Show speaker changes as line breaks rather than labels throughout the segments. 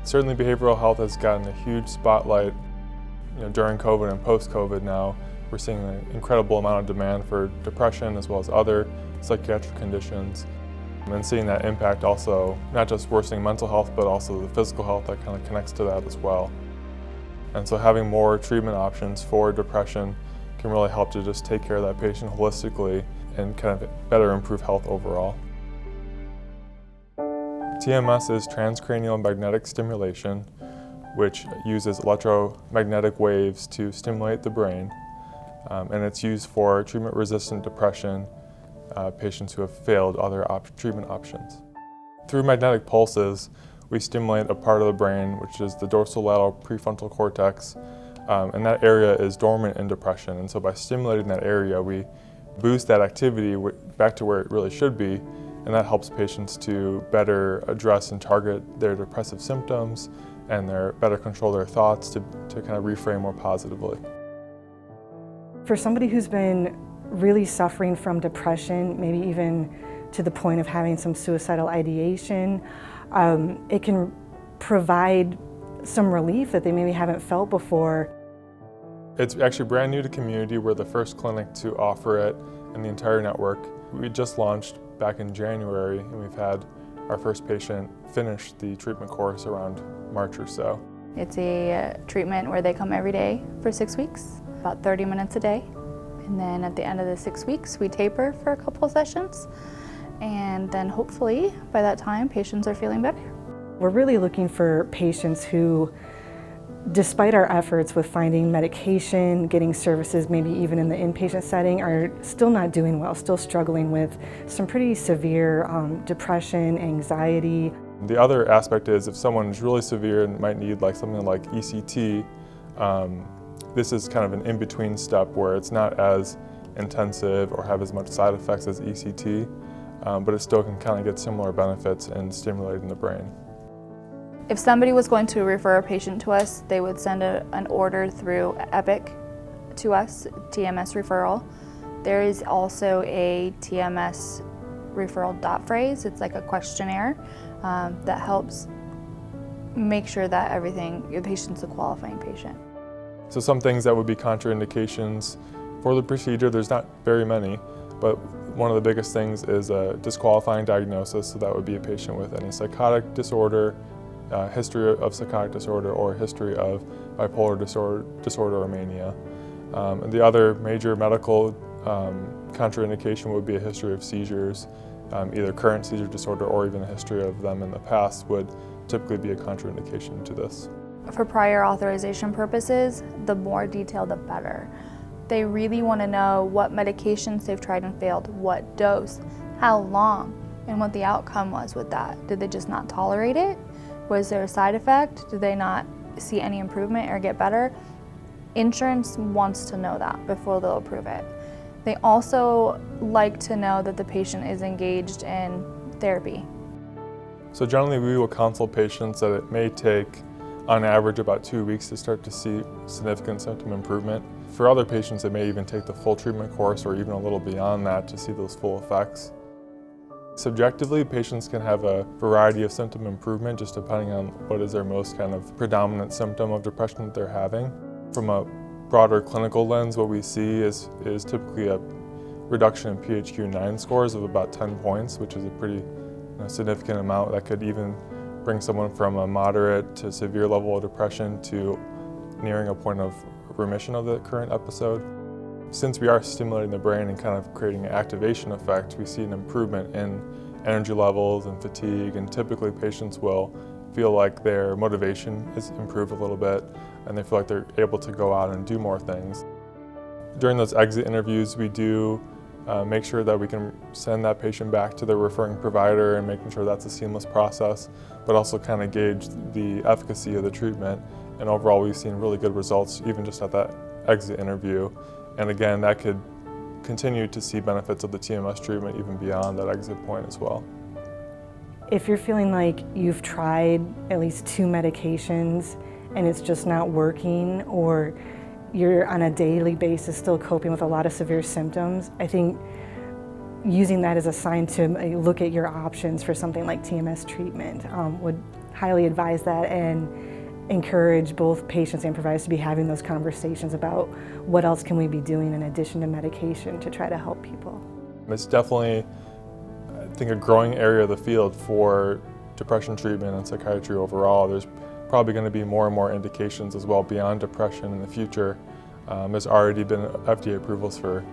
Certainly behavioral health has gotten a huge spotlight during COVID and post-COVID now. We're seeing an incredible amount of demand for depression as well as other psychiatric conditions. And seeing that impact also, not just worsening mental health, but also the physical health that kind of connects to that as well. And so having more treatment options for depression can really help to just take care of that patient holistically and kind of better improve health overall. TMS is transcranial magnetic stimulation, which uses electromagnetic waves to stimulate the brain. And it's used for treatment-resistant depression, patients who have failed other treatment options. Through magnetic pulses, we stimulate a part of the brain, which is the dorsolateral prefrontal cortex, and that area is dormant in depression. And so by stimulating that area, we boost that activity back to where it really should be, and that helps patients to better address and target their depressive symptoms and better control their thoughts to kind of reframe more positively.
For somebody who's been really suffering from depression, maybe even to the point of having some suicidal ideation, it can provide some relief that they maybe haven't felt before.
It's actually brand new to community. We're the first clinic to offer it in the entire network. We just launched back in January, and we've had our first patient finish the treatment course around March or so.
It's a treatment where they come every day for 6 weeks, about 30 minutes a day. And then at the end of the 6 weeks, we taper for a couple of sessions. And then hopefully by that time, patients are feeling better.
We're really looking for patients who, despite our efforts with finding medication, getting services, maybe even in the inpatient setting, are still not doing well, still struggling with some pretty severe depression, anxiety.
The other aspect is if someone is really severe and might need something like ECT, this is kind of an in-between step where it's not as intensive or have as much side effects as ECT, but it still can kind of get similar benefits in stimulating the brain.
If somebody was going to refer a patient to us, they would send an order through Epic to us, TMS referral. There is also a TMS referral dot phrase. It's like a questionnaire that helps make sure that your patient's a qualifying patient.
So some things that would be contraindications for the procedure, there's not very many, but one of the biggest things is a disqualifying diagnosis. So that would be a patient with any psychotic disorder, history of psychotic disorder, or history of bipolar disorder or mania. And the other major medical contraindication would be a history of seizures. Either current seizure disorder or even a history of them in the past would typically be a contraindication to this.
For prior authorization purposes, the more detailed the better. They really want to know what medications they've tried and failed, what dose, how long, and what the outcome was with that. Did they just not tolerate it? Was there a side effect? Did they not see any improvement or get better? Insurance wants to know that before they'll approve it. They also like to know that the patient is engaged in therapy.
So generally we will counsel patients that it may take on average about 2 weeks to start to see significant symptom improvement. For other patients, it may even take the full treatment course or even a little beyond that to see those full effects. Subjectively, patients can have a variety of symptom improvement just depending on what is their most kind of predominant symptom of depression that they're having. From a broader clinical lens, what we see is typically a reduction in PHQ-9 scores of about 10 points, which is a pretty significant amount that could even bring someone from a moderate to severe level of depression to nearing a point of remission of the current episode. Since we are stimulating the brain and kind of creating an activation effect, we see an improvement in energy levels and fatigue, and typically patients will feel like their motivation is improved a little bit and they feel like they're able to go out and do more things. During those exit interviews, we do make sure that we can send that patient back to their referring provider and making sure that's a seamless process, but also kind of gauge the efficacy of the treatment. And overall, we've seen really good results even just at that exit interview. And again, that could continue to see benefits of the TMS treatment even beyond that exit point as well.
If you're feeling like you've tried at least 2 medications and it's just not working, or you're on a daily basis still coping with a lot of severe symptoms, I think using that as a sign to look at your options for something like TMS treatment would highly advise that and encourage both patients and providers to be having those conversations about what else can we be doing in addition to medication to try to help people.
It's definitely, I think, a growing area of the field for depression treatment and psychiatry overall. There's probably going to be more and more indications as well beyond depression in the future. There's already been FDA approvals for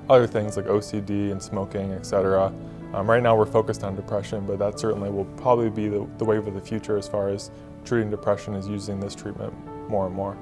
other things like OCD and smoking, etc. Right now we're focused on depression, but that certainly will probably be the wave of the future as far as treating depression is using this treatment more and more.